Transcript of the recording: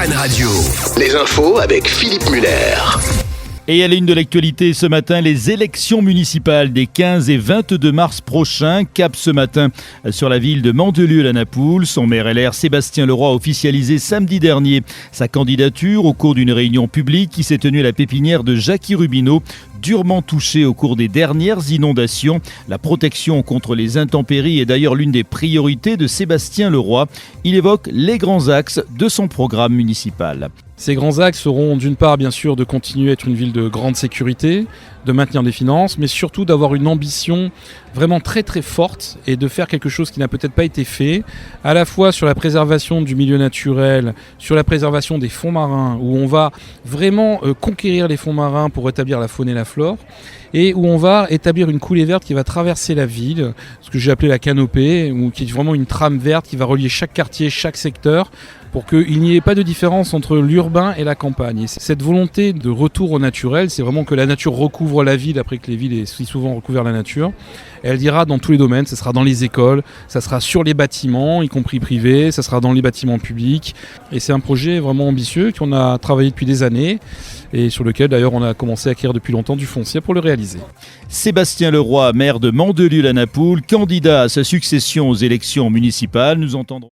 Cannes Radio. Les infos avec Philippe Muller. Et à la une de l'actualité ce matin, les élections municipales des 15 et 22 mars prochains. Cap ce matin sur la ville de Mandelieu-la-Napoule. Son maire LR, Sébastien Leroy, a officialisé samedi dernier sa candidature au cours d'une réunion publique qui s'est tenue à la pépinière de Jacky Rubino, durement touchée au cours des dernières inondations. La protection contre les intempéries est d'ailleurs l'une des priorités de Sébastien Leroy. Il évoque les grands axes de son programme municipal. Ces grands axes seront d'une part bien sûr de continuer à être une ville de grande sécurité, de maintenir des finances, mais surtout d'avoir une ambition vraiment très très forte et de faire quelque chose qui n'a peut-être pas été fait, à la fois sur la préservation du milieu naturel, sur la préservation des fonds marins, où on va vraiment conquérir les fonds marins pour rétablir la faune et la flore, et où on va établir une coulée verte qui va traverser la ville, ce que j'ai appelé la canopée, ou qui est vraiment une trame verte qui va relier chaque quartier, chaque secteur, pour qu'il n'y ait pas de différence entre l'urbain et la campagne. Et cette volonté de retour au naturel, c'est vraiment que la nature recouvre la ville après que les villes aient si souvent recouvert la nature. Elle ira dans tous les domaines, ça sera dans les écoles, ça sera sur les bâtiments, y compris privés, ça sera dans les bâtiments publics. Et c'est un projet vraiment ambitieux qu'on a travaillé depuis des années et sur lequel d'ailleurs on a commencé à acquérir depuis longtemps du foncier pour le réaliser. Sébastien Leroy, maire de Mandelieu-la-Napoule, candidat à sa succession aux élections municipales. Nous entendrons